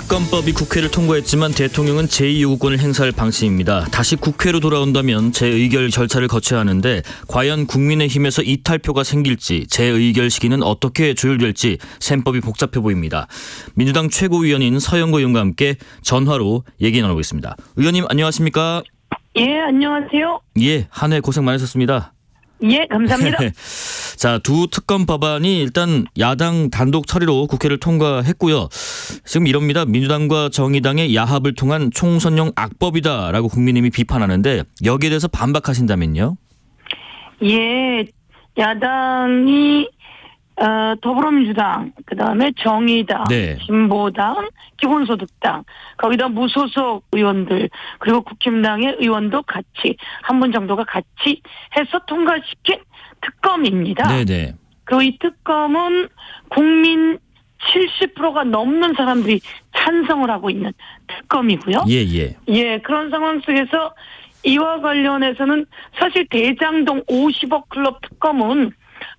특검법이 국회를 통과했지만 대통령은 제2요구권을 행사할 방침입니다. 다시 국회로 돌아온다면 재의결 절차를 거쳐야 하는데 과연 국민의힘에서 이탈표가 생길지 재의결 시기는 어떻게 조율될지 셈법이 복잡해 보입니다. 민주당 최고위원인 서영고 의원과 함께 전화로 얘기 나눠보겠습니다. 의원님 안녕하십니까? 예, 안녕하세요. 예, 한 해 고생 많으셨습니다. 예, 감사합니다. 자, 두 특검 법안이 일단 야당 단독 처리로 국회를 통과했고요. 지금 이럽니다. 민주당과 정의당의 야합을 통한 총선용 악법이다라고 국민의힘이 비판하는데 여기에 대해서 반박하신다면요? 예, 야당이 더불어민주당, 그다음에 정의당, 네. 진보당, 기본소득당, 거기다 무소속 의원들, 그리고 국힘당의 의원도 같이 한 분 정도가 같이 해서 통과시킨 특검입니다. 네네. 그리고 이 특검은 국민 70%가 넘는 사람들이 찬성을 하고 있는 특검이고요. 예예. 예, 그런 상황 속에서 이와 관련해서는 사실 대장동 50억 클럽 특검은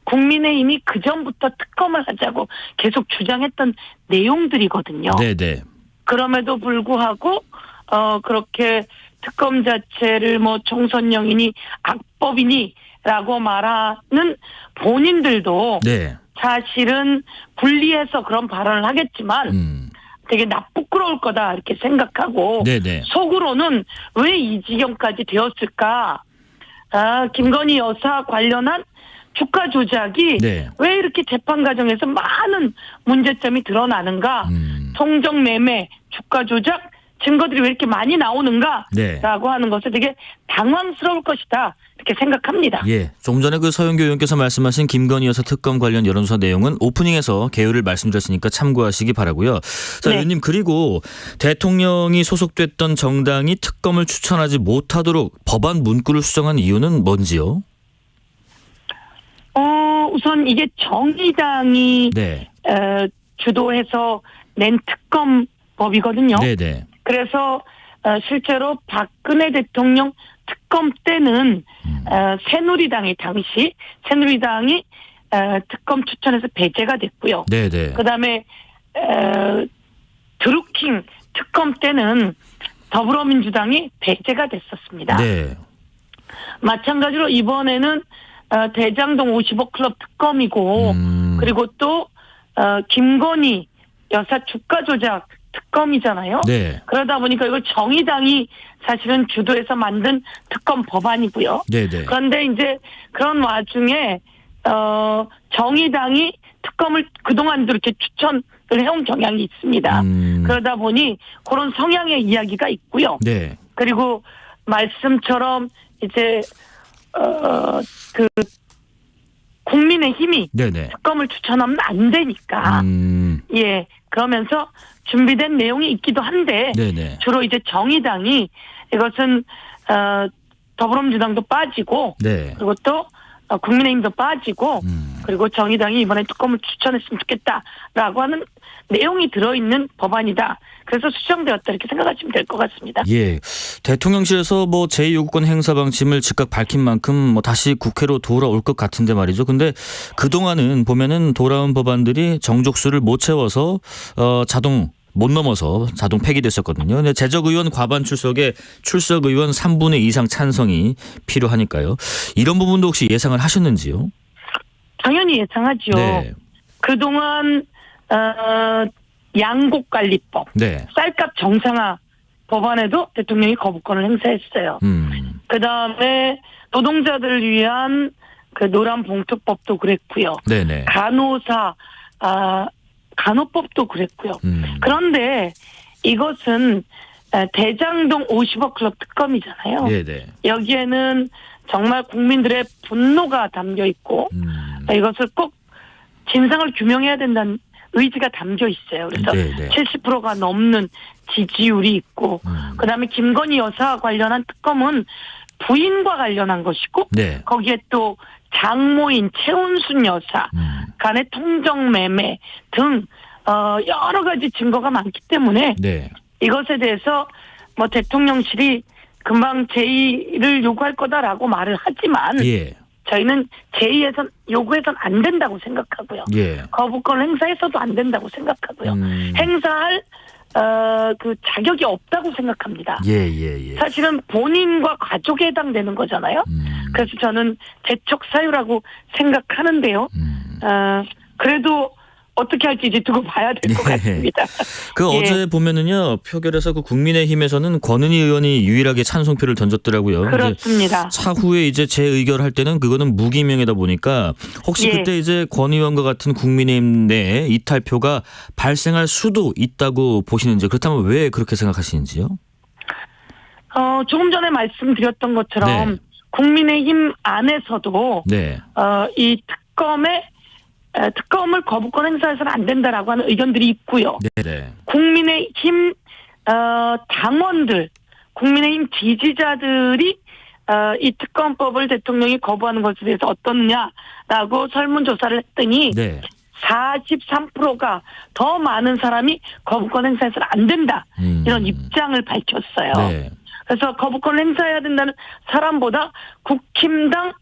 국민의힘이 그전부터 특검을 하자고 계속 주장했던 내용들이거든요. 네네. 그럼에도 불구하고 그렇게 특검 자체를 뭐 총선용이니 악법이니라고 말하는 본인들도 네. 사실은 분리해서 그런 발언을 하겠지만 되게 부끄러울 거다 이렇게 생각하고 네네. 속으로는 왜 이 지경까지 되었을까? 김건희 여사 관련한 주가 조작이 네. 왜 이렇게 재판 과정에서 많은 문제점이 드러나는가? 통정 매매, 주가 조작 증거들이 왜 이렇게 많이 나오는가라고 네. 하는 것에 되게 당황스러울 것이다 이렇게 생각합니다. 예, 조금 전에 그 서영교 의원께서 말씀하신 김건희 여사 특검 관련 여론조사 내용은 오프닝에서 개요를 말씀드렸으니까 참고하시기 바라고요. 자, 네. 의원님 그리고 대통령이 소속됐던 정당이 특검을 추천하지 못하도록 법안 문구를 수정한 이유는 뭔지요? 우선 이게 정의당이 네. 주도해서 낸 특검법이거든요. 네네. 그래서 실제로 박근혜 대통령 특검 때는 새누리당이 특검 추천에서 배제가 됐고요. 네네. 그다음에 드루킹 특검 때는 더불어민주당이 배제가 됐었습니다. 네. 마찬가지로 이번에는 대장동 50억 클럽 특검이고 그리고 또 김건희 여사 주가 조작 특검이잖아요. 네. 그러다 보니까 이거 정의당이 사실은 주도해서 만든 특검 법안이고요. 네네. 그런데 이제 그런 와중에 정의당이 특검을 그동안도 이렇게 추천을 해온 경향이 있습니다. 그러다 보니 그런 성향의 이야기가 있고요. 네. 그리고 말씀처럼 이제 국민의힘이 네네. 특검을 추천하면 안 되니까 예, 그러면서 준비된 내용이 있기도 한데 네네. 주로 이제 정의당이 이것은 더불어민주당도 빠지고 네. 그리고 또 국민의힘도 빠지고 그리고 정의당이 이번에 특검을 추천했으면 좋겠다라고 하는 내용이 들어있는 법안이다. 그래서 수정되었다 이렇게 생각하시면 될 것 같습니다. 예, 대통령실에서 뭐 제2요구권 행사 방침을 즉각 밝힌 만큼 뭐 다시 국회로 돌아올 것 같은데 말이죠. 근데 그동안은 보면은 돌아온 법안들이 정족수를 못 채워서 자동 못 넘어서 자동 폐기됐었거든요. 근데 재적 의원 과반 출석에 출석 의원 3분의 2 이상 찬성이 필요하니까요. 이런 부분도 혹시 예상을 하셨는지요? 당연히 예상하죠. 네. 그동안 양곡관리법, 네. 쌀값 정상화 법안에도 대통령이 거부권을 행사했어요. 그다음에 노동자들을 위한 그 노란봉투법도 그랬고요. 네네. 간호법도 그랬고요. 그런데 이것은 대장동 50억 클럽 특검이잖아요. 네네. 여기에는 정말 국민들의 분노가 담겨 있고 이것을 꼭 진상을 규명해야 된다는 의지가 담겨 있어요. 그래서 네네. 70%가 넘는 지지율이 있고 그다음에 김건희 여사 관련한 특검은 부인과 관련한 것이고 네. 거기에 또 장모인 최은순 여사 간의 통정 매매 등 여러 가지 증거가 많기 때문에 네. 이것에 대해서 뭐 대통령실이 금방 제의를 요구할 거다라고 말을 하지만 예. 저희는 제의해선 요구해선 안 된다고 생각하고요. 예. 거부권 행사해서도 안 된다고 생각하고요. 행사할 그 자격이 없다고 생각합니다. 예. 사실은 본인과 가족에 해당되는 거잖아요. 그래서 저는 재척 사유라고 생각하는데요. 그래도 어떻게 할지 이제 두고 봐야 될 것 같습니다. 그 예. 어제 보면은요, 표결에서 그 국민의힘에서는 권은희 의원이 유일하게 찬성표를 던졌더라고요. 그렇습니다. 이제 차후에 이제 재의결할 때는 그거는 무기명이다 보니까 혹시 예. 그때 이제 권 의원과 같은 국민의힘 내에 이탈표가 발생할 수도 있다고 보시는지, 그렇다면 왜 그렇게 생각하시는지요? 조금 전에 말씀드렸던 것처럼 네. 국민의힘 안에서도 네. 이 특검을 거부권 행사해서는 안 된다라고 하는 의견들이 있고요. 네네. 국민의힘 당원들, 국민의힘 지지자들이 이 특검법을 대통령이 거부하는 것에 대해서 어떻느냐라고 설문조사를 했더니 네. 43%가 더 많은 사람이 거부권 행사해서는 안 된다. 이런 입장을 밝혔어요. 네. 그래서 거부권 행사해야 된다는 사람보다 국힘당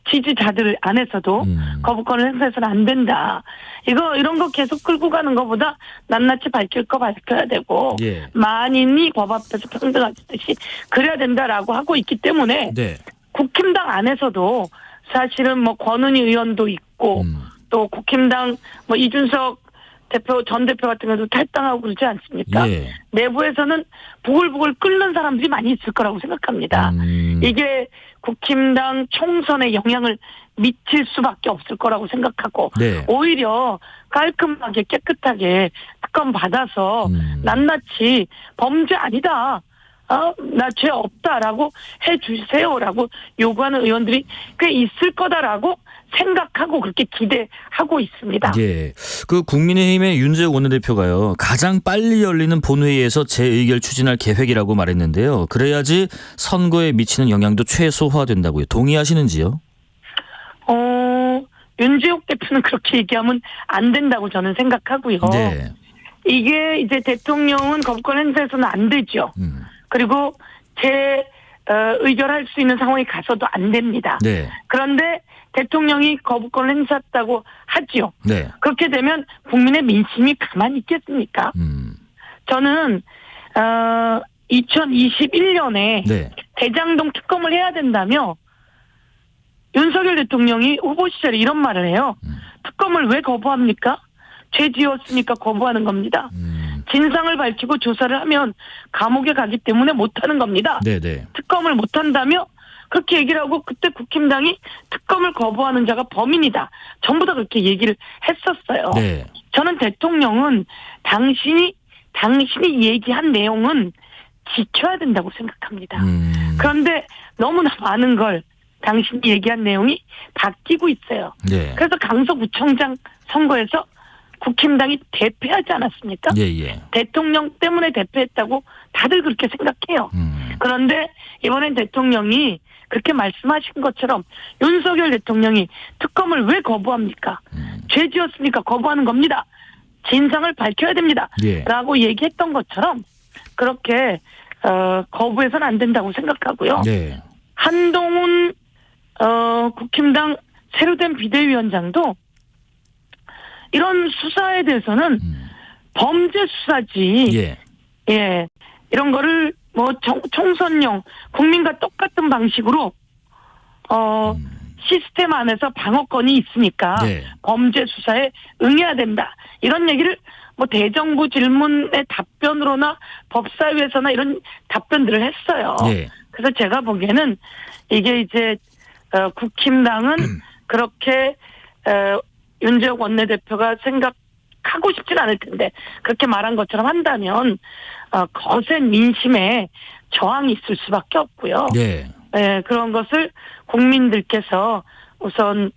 지지자들 안에서도 거부권을 행사해서는 안 된다. 이런 거 계속 끌고 가는 것보다 낱낱이 밝힐 거 밝혀야 되고 예. 만인이 법 앞에서 평등하듯이 그래야 된다라고 하고 있기 때문에 네. 국힘당 안에서도 사실은 뭐 권은희 의원도 있고 또 국힘당 뭐 이준석 전 대표 같은 경우도 탈당하고 그러지 않습니까? 예. 내부에서는 부글부글 끓는 사람들이 많이 있을 거라고 생각합니다. 이게 국힘당 총선에 영향을 미칠 수밖에 없을 거라고 생각하고 네. 오히려 깔끔하게 깨끗하게 특검 받아서 낱낱이 범죄 아니다. 나 죄 없다라고 해주세요라고 요구하는 의원들이 꽤 있을 거다라고 생각하고 그렇게 기대하고 있습니다. 예. 그 국민의힘의 윤재욱 원내대표가요, 가장 빨리 열리는 본회의에서 재의결 추진할 계획이라고 말했는데요. 그래야지 선거에 미치는 영향도 최소화된다고요. 동의하시는지요? 윤재욱 대표는 그렇게 얘기하면 안 된다고 저는 생각하고요. 네. 이게 이제 대통령은 거부권 행사해서는 안 되죠. 그리고 의결할 수 있는 상황에 가서도 안 됩니다. 네. 그런데 대통령이 거부권을 행사했다고 하지요. 네. 그렇게 되면 국민의 민심이 가만히 있겠습니까? 저는 2021년에 네. 대장동 특검을 해야 된다며 윤석열 대통령이 후보 시절에 이런 말을 해요. 특검을 왜 거부합니까? 죄 지었으니까 거부하는 겁니다. 진상을 밝히고 조사를 하면 감옥에 가기 때문에 못하는 겁니다. 네네. 특검을 못한다며 그렇게 얘기를 하고 그때 국힘당이 특검을 거부하는 자가 범인이다. 전부 다 그렇게 얘기를 했었어요. 네. 저는 대통령은 당신이 얘기한 내용은 지켜야 된다고 생각합니다. 그런데 너무나 많은 걸 당신이 얘기한 내용이 바뀌고 있어요. 네. 그래서 강서구청장 선거에서 국힘당이 대패하지 않았습니까? 예. 대통령 때문에 대패했다고 다들 그렇게 생각해요. 그런데 이번엔 대통령이 그렇게 말씀하신 것처럼 윤석열 대통령이 특검을 왜 거부합니까? 죄 지었으니까 거부하는 겁니다. 진상을 밝혀야 됩니다. 예. 라고 얘기했던 것처럼 그렇게 거부해서는 안 된다고 생각하고요. 네. 한동훈 국힘당 새로 된 비대위원장도 이런 수사에 대해서는 범죄 수사지. 예. 이런 거를 뭐 총선용 국민과 똑같은 방식으로 시스템 안에서 방어권이 있으니까 네. 범죄 수사에 응해야 된다. 이런 얘기를 뭐 대정부 질문의 답변으로나 법사위에서나 이런 답변들을 했어요. 네. 그래서 제가 보기에는 이게 이제 국힘당은 그렇게 윤재욱 원내대표가 생각하고 싶진 않을 텐데 그렇게 말한 것처럼 한다면 거센 민심에 저항이 있을 수밖에 없고요. 네. 그런 것을 국민들께서 우선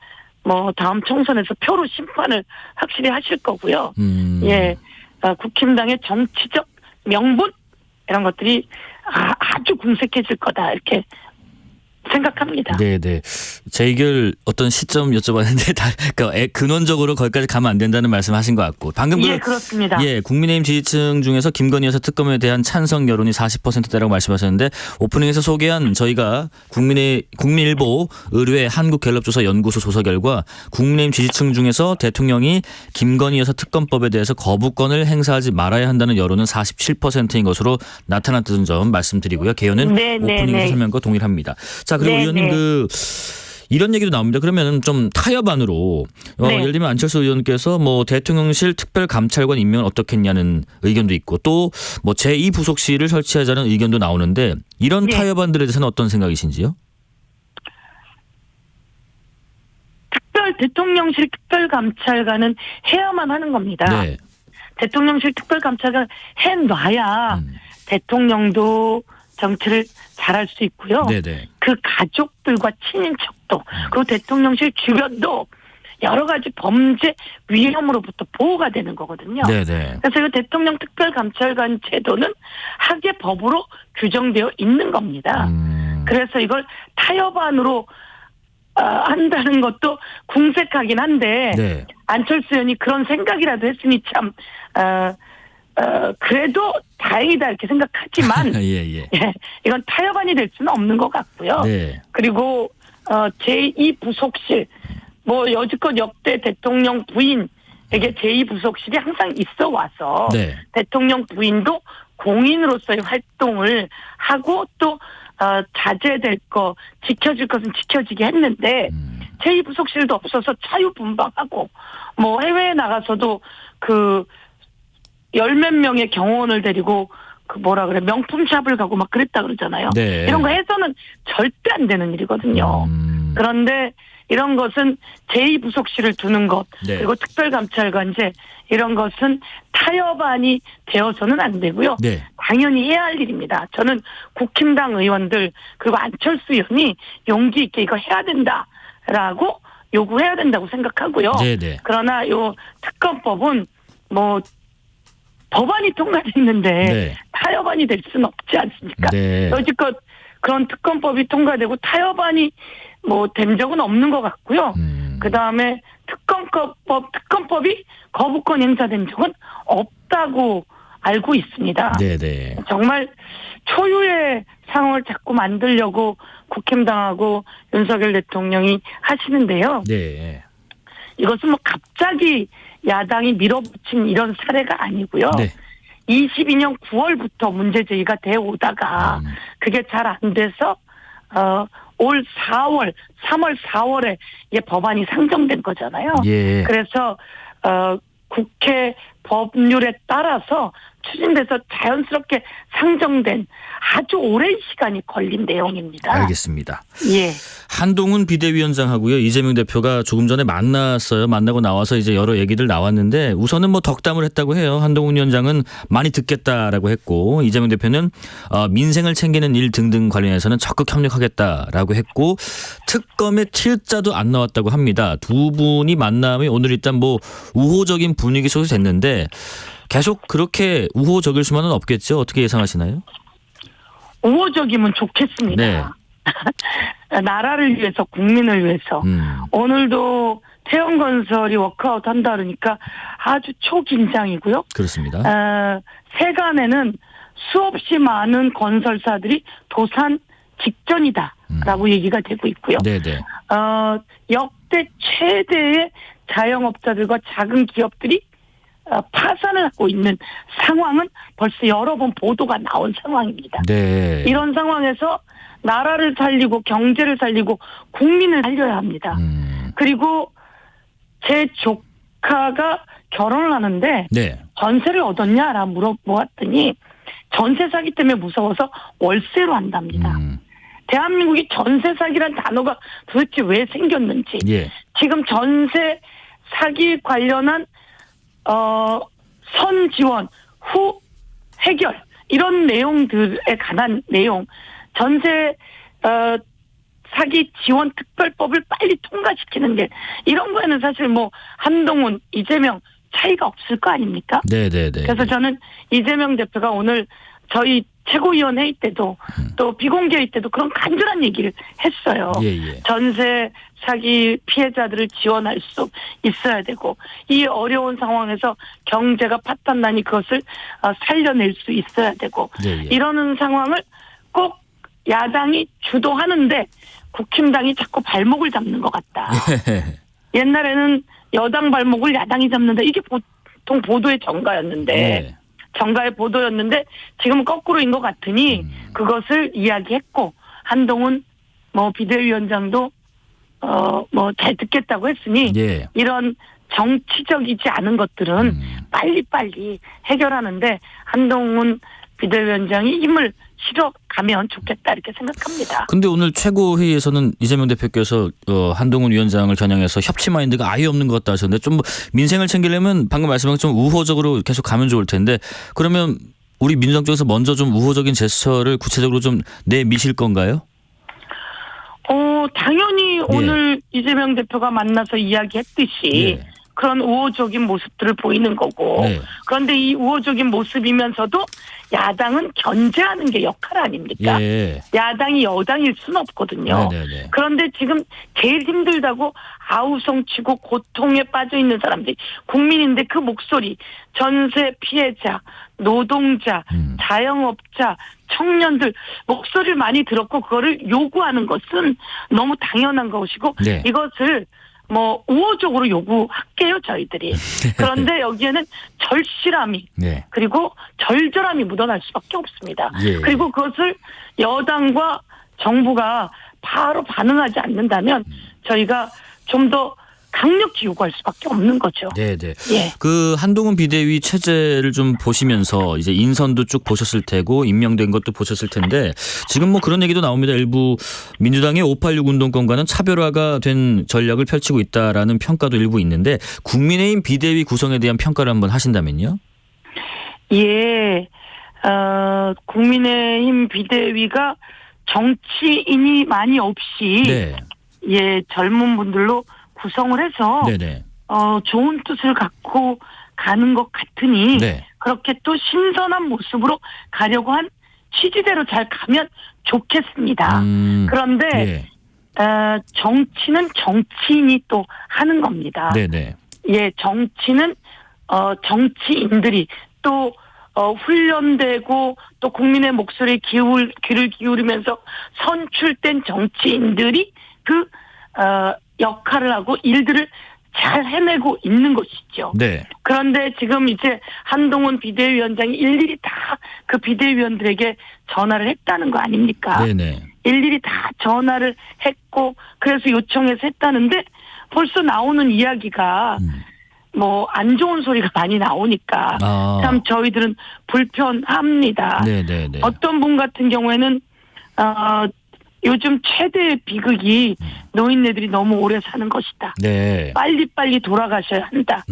뭐 다음 총선에서 표로 심판을 확실히 하실 거고요. 국힘당의 정치적 명분 이런 것들이 아주 궁색해질 거다 이렇게 생각합니다. 네네. 재의결 어떤 시점 여쭤봤는데 그러니까 근원적으로 거기까지 가면 안 된다는 말씀하신 것 같고 방금 예, 그렇습니다. 국민의힘 지지층 중에서 김건희 여사 특검에 대한 찬성 여론이 40%대라고 말씀하셨는데 오프닝에서 소개한 저희가 국민일보 의뢰 한국갤럽조사 연구소 조사 결과 국민의힘 지지층 중에서 대통령이 김건희 여사 특검법에 대해서 거부권을 행사하지 말아야 한다는 여론은 47%인 것으로 나타났던 점 말씀드리고요. 개요는 오프닝에서 설명과 동일합니다. 자, 그리고 의원님 이런 얘기도 나옵니다. 그러면 좀 타협안으로 예를 들면 안철수 의원께서 뭐 대통령실 특별감찰관 임명은 어떻겠냐는 의견도 있고 또 뭐 제2부속실을 설치하자는 의견도 나오는데 이런 타협안들에 대해서는 어떤 생각이신지요? 대통령실 특별감찰관은 해야만 하는 겁니다. 네. 대통령실 특별감찰관 해놔야 대통령도 정치를 잘할 수 있고요. 네네. 그 가족들과 친인척도 그리고 대통령실 주변도 여러 가지 범죄 위험으로부터 보호가 되는 거거든요. 네네. 그래서 이 대통령 특별감찰관 제도는 하계 법으로 규정되어 있는 겁니다. 그래서 이걸 타협안으로 한다는 것도 궁색하긴 한데 안철수 의원이 그런 생각이라도 했으니 참 그래도 다행이다 이렇게 생각하지만 예. 이건 타협안이 될 수는 없는 것 같고요. 네. 그리고 제2부속실 뭐 여지껏 역대 대통령 부인에게 제2부속실이 항상 있어 와서 대통령 부인도 공인으로서의 활동을 하고 또 자제될 거 지켜질 것은 지켜지게 했는데 제2부속실도 없어서 자유분방하고 뭐 해외에 나가서도 그 열몇 명의 경호원을 데리고 그 명품샵을 가고 막 그랬다 그러잖아요. 이런 거 해서는 절대 안 되는 일이거든요. 그런데 이런 것은 제2부속실을 두는 것 그리고 특별감찰관제 이런 것은 타협안이 되어서는 안 되고요. 당연히 해야 할 일입니다. 저는 국힘당 의원들 그리고 안철수 의원이 용기 있게 이거 해야 된다라고 요구해야 된다고 생각하고요. 그러나 요 특검법은 뭐 법안이 통과됐는데 타협안이 될 수는 없지 않습니까? 여지껏 그런 특검법이 통과되고 타협안이 뭐 된 적은 없는 것 같고요. 그다음에 특검법이 거부권 행사된 적은 없다고 알고 있습니다. 정말 초유의 상황을 자꾸 만들려고 국힘당하고 윤석열 대통령이 하시는데요. 이것은 뭐 갑자기 야당이 밀어붙인 이런 사례가 아니고요. 22년 9월부터 문제 제기가 되어 오다가 그게 잘 안 돼서 올 3월 4월에 이게 법안이 상정된 거잖아요. 그래서 국회 법률에 따라서 추진돼서 자연스럽게 상정된 아주 오랜 시간이 걸린 내용입니다. 알겠습니다. 예. 한동훈 비대위원장하고요 이재명 대표가 조금 전에 만났어요. 만나고 나와서 이제 여러 얘기들 나왔는데 우선은 뭐 덕담을 했다고 해요. 한동훈 위원장은 많이 듣겠다라고 했고 이재명 대표는 민생을 챙기는 일 등등 관련해서는 적극 협력하겠다라고 했고 특검의 til자도 안 나왔다고 합니다. 두 분이 만남이 오늘 일단 뭐 우호적인 분위기 속에서 됐는데 계속 그렇게 우호적일 수만은 없겠죠. 어떻게 예상하시나요? 우호적이면 좋겠습니다. 나라를 위해서 국민을 위해서 오늘도 태영건설이 워크아웃 한다 그러니까 아주 초긴장이고요. 그렇습니다. 세간에는 수없이 많은 건설사들이 도산 직전이다라고 얘기가 되고 있고요. 역대 최대의 자영업자들과 작은 기업들이 파산을 하고 있는 상황은 벌써 여러 번 보도가 나온 상황입니다. 이런 상황에서 나라를 살리고 경제를 살리고 국민을 살려야 합니다. 그리고 제 조카가 결혼을 하는데 전세를 얻었냐라고 물어보았더니 전세 사기 때문에 무서워서 월세로 한답니다. 대한민국이 전세 사기란 단어가 도대체 왜 생겼는지 지금 전세 사기 관련한 선 지원, 후 해결 이런 내용들에 관한 내용 전세 사기 지원 특별법을 빨리 통과시키는 게 이런 거에는 사실 뭐 한동훈, 이재명 차이가 없을 거 아닙니까? 그래서 저는 이재명 대표가 오늘 저희 최고위원 회의 때도 또 비공개 회의 때도 그런 간절한 얘기를 했어요. 예. 전세 사기 피해자들을 지원할 수 있어야 되고 이 어려운 상황에서 경제가 파탄나니 그것을 살려낼 수 있어야 되고 예. 이러는 상황을 꼭 야당이 주도하는데 국힘당이 자꾸 발목을 잡는 것 같다. 옛날에는 여당 발목을 야당이 잡는다. 이게 보통 보도의 정가였는데 정가의 보도였는데 지금은 거꾸로인 것 같으니 그것을 이야기했고 한동훈 비대위원장도 잘 듣겠다고 했으니 이런 정치적이지 않은 것들은 빨리빨리 해결하는데 한동훈 비대위원장이 힘을 실어가면 좋겠다 이렇게 생각합니다. 근데 오늘 최고회의에서는 이재명 대표께서 한동훈 위원장을 겨냥해서 협치 마인드가 아예 없는 것 같다 하셨는데 좀 민생을 챙기려면 방금 말씀하신 좀 우호적으로 계속 가면 좋을 텐데 그러면 우리 민주당 쪽에서 먼저 좀 우호적인 제스처를 구체적으로 좀 내미실 건가요? 당연히 오늘 이재명 대표가 만나서 이야기했듯이 그런 우호적인 모습들을 보이는 거고 그런데 이 우호적인 모습이면서도 야당은 견제하는 게 역할 아닙니까? 야당이 여당일 수는 없거든요. 그런데 지금 제일 힘들다고 아우성치고 고통에 빠져 있는 사람들이 국민인데 그 목소리 전세 피해자, 노동자, 자영업자, 청년들 목소리를 많이 들었고 그거를 요구하는 것은 너무 당연한 것이고 이것을 우호적으로 요구할게요 저희들이. 그런데 여기에는 절실함이 그리고 절절함이 묻어날 수밖에 없습니다. 그리고 그것을 여당과 정부가 바로 반응하지 않는다면 저희가 좀 더 강력히 요구할 수밖에 없는 거죠. 그 한동훈 비대위 체제를 좀 보시면서 이제 인선도 쭉 보셨을 테고 임명된 것도 보셨을 텐데 지금 그런 얘기도 나옵니다. 일부 민주당의 586 운동권과는 차별화가 된 전략을 펼치고 있다라는 평가도 일부 있는데 국민의힘 비대위 구성에 대한 평가를 한번 하신다면요? 국민의힘 비대위가 정치인이 많이 없이 젊은 분들로 구성을 해서 좋은 뜻을 갖고 가는 것 같으니 그렇게 또 신선한 모습으로 가려고 한 취지대로 잘 가면 좋겠습니다. 그런데 정치는 정치인이 또 하는 겁니다. 정치는 정치인들이 또 훈련되고 또 국민의 목소리에 귀를 기울이면서 선출된 정치인들이 그 역할을 하고 일들을 잘 해내고 있는 것이죠. 그런데 지금 이제 한동훈 비대위원장이 일일이 다 그 비대위원들에게 전화를 했다는 거 아닙니까? 일일이 다 전화를 했고 그래서 요청해서 했다는데 벌써 나오는 이야기가 안 좋은 소리가 많이 나오니까 참 저희들은 불편합니다. 어떤 분 같은 경우에는 요즘 최대의 비극이 노인네들이 너무 오래 사는 것이다. 빨리빨리 돌아가셔야 한다.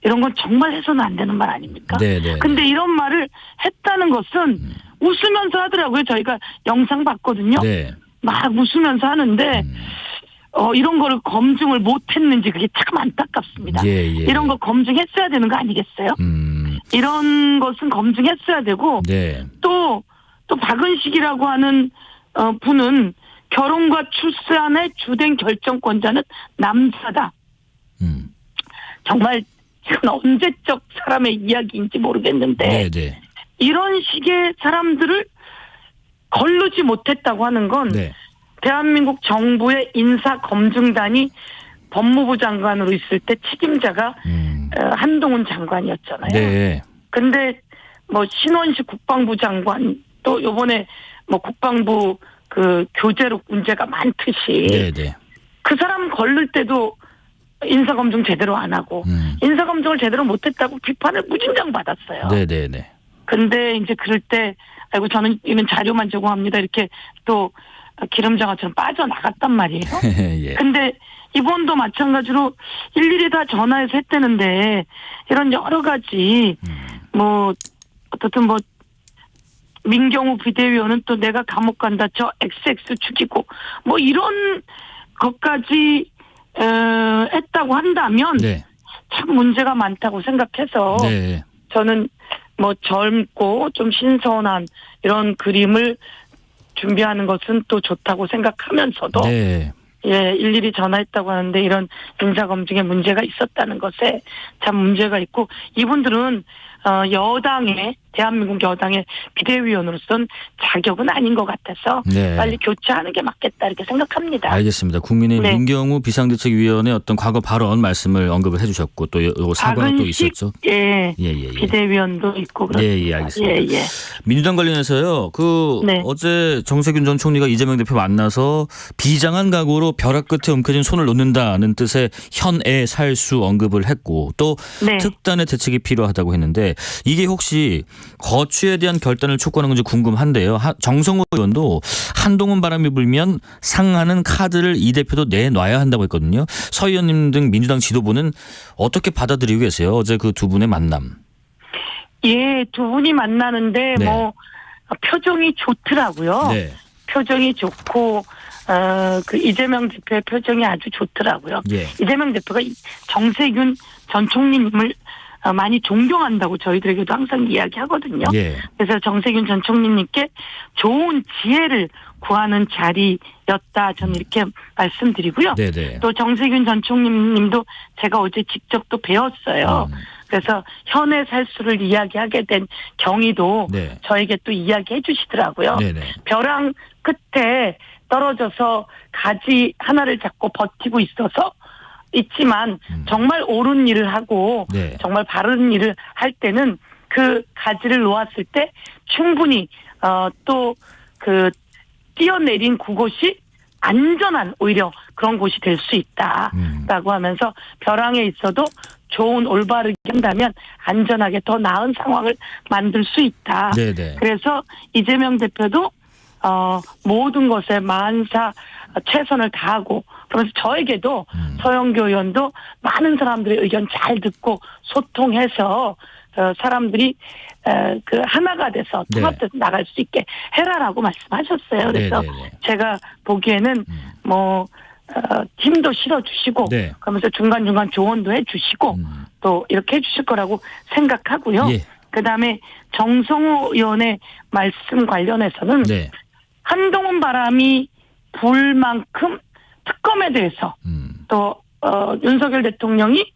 이런 건 정말 해서는 안 되는 말 아닙니까? 근데 이런 말을 했다는 것은 웃으면서 하더라고요. 저희가 영상 봤거든요. 막 웃으면서 하는데 이런 거를 검증을 못했는지 그게 참 안타깝습니다. 이런 거 검증했어야 되는 거 아니겠어요? 이런 것은 검증했어야 되고 또 박은식이라고 하는 분은 결혼과 출산의 주된 결정권자는 남자다. 정말 이건 언제적 사람의 이야기인지 모르겠는데 이런 식의 사람들을 거르지 못했다고 하는 건 대한민국 정부의 인사검증단이 법무부 장관으로 있을 때 책임자가 한동훈 장관이었잖아요. 근데 신원식 국방부 장관 또 요번에 국방부 그 교재록 문제가 많듯이 그 사람 걸릴 때도 인사검증 제대로 안 하고 인사검증을 제대로 못했다고 비판을 무진장 받았어요. 근데 이제 그럴 때 아이고 저는 이런 자료만 제공합니다 이렇게 또 기름장어처럼 빠져나갔단 말이에요. 근데 이번도 마찬가지로 일일이 다 전화해서 했다는데 이런 여러 가지 어떻든 민경우 비대위원은 또 내가 감옥 간다 저 XX 죽이고 이런 것까지 했다고 한다면 참 문제가 많다고 생각해서 저는 뭐 젊고 좀 신선한 이런 그림을 준비하는 것은 또 좋다고 생각하면서도 네. 예, 일일이 전화했다고 하는데 이런 인사검증에 문제가 있었다는 것에 참 문제가 있고 이분들은 여당의 대한민국 여당의 비대위원으로서는 자격은 아닌 것 같아서 네. 빨리 교체하는 게 맞겠다 이렇게 생각합니다. 알겠습니다. 국민의힘 네. 민경우 비상대책위원회 어떤 과거 발언 말씀을 언급을 해주셨고 또 요거 사과가 또 있었죠. 예, 예. 비대위원도 있고 그렇습니다. 예, 알겠습니다. 예. 민주당 관련해서요. 네. 어제 정세균 전 총리가 이재명 대표 만나서 비장한 각오로 벼락 끝에 움켜진 손을 놓는다는 뜻의 현애 살수 언급을 했고 또 네. 특단의 대책이 필요하다고 했는데 이게 혹시 거취에 대한 결단을 촉구하는 건지 궁금한데요. 정성호 의원도 한동훈 바람이 불면 상하는 카드를 이 대표도 내놔야 한다고 했거든요. 서 의원님 등 민주당 지도부는 어떻게 받아들이고 계세요? 어제 그 두 분의 만남. 예, 두 분이 만나는데 네. 뭐 표정이 좋더라고요. 네. 표정이 좋고 그 이재명 대표의 표정이 아주 좋더라고요. 예. 이재명 대표가 정세균 전 총리님을 많이 존경한다고 저희들에게도 항상 이야기하거든요. 예. 그래서 정세균 전 총리님께 좋은 지혜를 구하는 자리였다. 저는 이렇게 말씀드리고요. 네네. 또 정세균 전 총리님도 제가 어제 직접 또 배웠어요. 그래서 현의 살수를 이야기하게 된 경위도 네. 저에게 또 이야기해 주시더라고요. 네네. 벼랑 끝에 떨어져서 가지 하나를 잡고 버티고 있지만 정말 옳은 일을 하고 네. 정말 바른 일을 할 때는 그 가지를 놓았을 때 충분히 또 그 뛰어내린 그곳이 안전한 오히려 그런 곳이 될 수 있다라고 하면서 벼랑에 있어도 좋은 올바르게 한다면 안전하게 더 나은 상황을 만들 수 있다. 네네. 그래서 이재명 대표도 모든 것에 만사 최선을 다하고 그러면서 저에게도 서영교 의원도 많은 사람들의 의견 잘 듣고 소통해서 사람들이 그 하나가 돼서 통합돼서 나갈 수 있게 해라라고 말씀하셨어요. 그래서 네네네. 제가 보기에는 뭐 힘도 실어주시고 네. 그러면서 중간중간 조언도 해주시고 또 이렇게 해주실 거라고 생각하고요. 예. 그다음에 정성호 의원의 말씀 관련해서는 네. 한동훈 바람이 불 만큼 특검에 대해서 또 윤석열 대통령이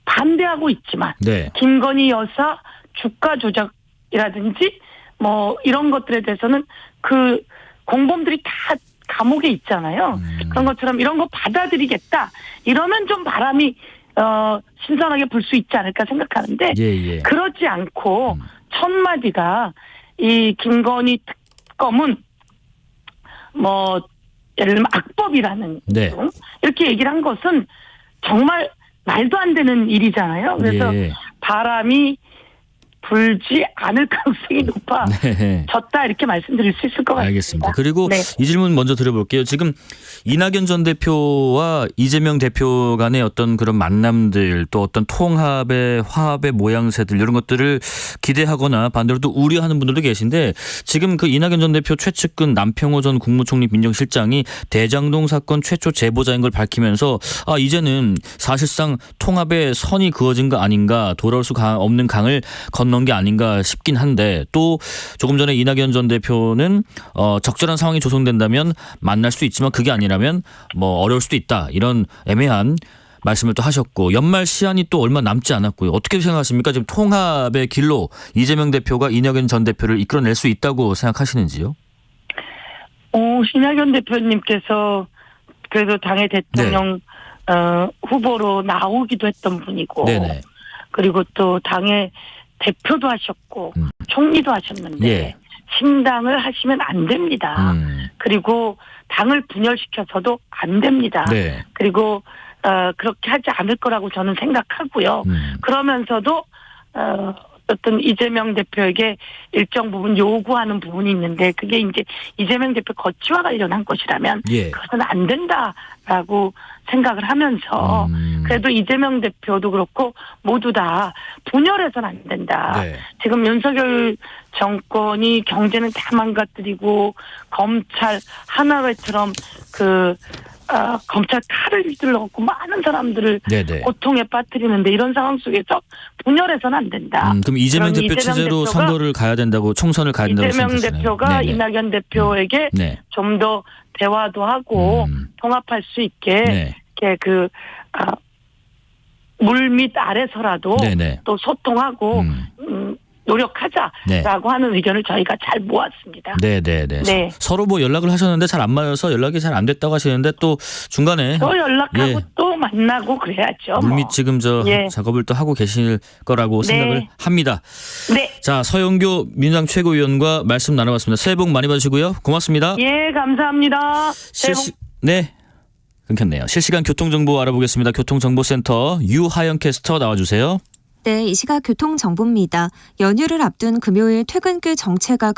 반대하고 있지만 네. 김건희 여사 주가 조작이라든지 뭐 이런 것들에 대해서는 그 공범들이 다 감옥에 있잖아요. 그런 것처럼 이런 거 받아들이겠다. 이러면 좀 바람이 신선하게 불 수 있지 않을까 생각하는데 예. 그렇지 않고 첫 마디가 이 김건희 특검은 뭐 예를 들면 악법이라는 네. 등 이렇게 얘기를 한 것은 정말 말도 안 되는 일이잖아요. 그래서 예. 바람이 불지 않을 가능성이 높아졌다 이렇게 말씀드릴 수 있을 것 같습니다. 알겠습니다. 그리고 네. 이 질문 먼저 드려볼게요. 지금 이낙연 전 대표와 이재명 대표 간의 어떤 그런 만남들 또 어떤 통합의 화합의 모양새들 이런 것들을 기대하거나 반대로 또 우려하는 분들도 계신데 지금 그 이낙연 전 대표 최측근 남평호 전 국무총리 민정실장이 대장동 사건 최초 제보자인 걸 밝히면서 이제는 사실상 통합의 선이 그어진 거 아닌가 돌아올 수 없는 강을 건넌 게 아닌가 싶긴 한데 또 조금 전에 이낙연 전 대표는 적절한 상황이 조성된다면 만날 수 있지만 그게 아니라면 뭐 어려울 수도 있다 이런 애매한 말씀을 또 하셨고 연말 시한이 또 얼마 남지 않았고요. 어떻게 생각하십니까? 지금 통합의 길로 이재명 대표가 이낙연 전 대표를 이끌어낼 수 있다고 생각하시는지요? 이낙연 대표님께서 그래도 당의 대통령 후보로 나오기도 했던 분이고 네네. 그리고 또 당의 대표도 하셨고 총리도 하셨는데 예. 신당을 하시면 안 됩니다. 그리고 당을 분열시켜서도 안 됩니다. 네. 그리고 그렇게 하지 않을 거라고 저는 생각하고요. 그러면서도 어떤 이재명 대표에게 일정 부분 요구하는 부분이 있는데 그게 이제 이재명 대표 거취와 관련한 것이라면 예. 그것은 안 된다라고 생각을 하면서 그래도 이재명 대표도 그렇고 모두 다 분열해서는 안 된다. 네. 지금 윤석열 정권이 경제는 다 망가뜨리고 검찰 하나회처럼 검찰 칼을 휘둘러 갖고 많은 사람들을 네네. 고통에 빠뜨리는데 이런 상황 속에서 분열해서는 안 된다. 그럼 이재명 그럼 대표 이재명 체제로 대표가- 선거를 가야 된다고 총선을 가야 된다고 이재명 생각하시나요? 대표가 네네. 이낙연 대표에게 네. 좀 더 대화도 하고 통합할 수 있게 네. 이렇게 물밑 아래서라도 네네. 또 소통하고 노력하자라고 네. 하는 의견을 저희가 잘 모았습니다. 네네네. 네. 서로 뭐 연락을 하셨는데 잘 안 맞아서 연락이 잘 안 됐다고 하시는데 또 중간에 또 연락하고 예. 또 만나고 그래야죠. 물밑 지금 예. 작업을 또 하고 계실 거라고 네. 생각을 합니다. 네. 자, 서영교 민주당 최고위원과 말씀 나눠봤습니다. 새해 복 많이 받으시고요. 고맙습니다. 예, 감사합니다. 새해 복 네. 끊겼네요. 실시간 교통정보 알아보겠습니다. 교통정보센터 유하영 캐스터 나와주세요. 네, 이 시각 교통정보입니다. 연휴를 앞둔 금요일 퇴근길 정체가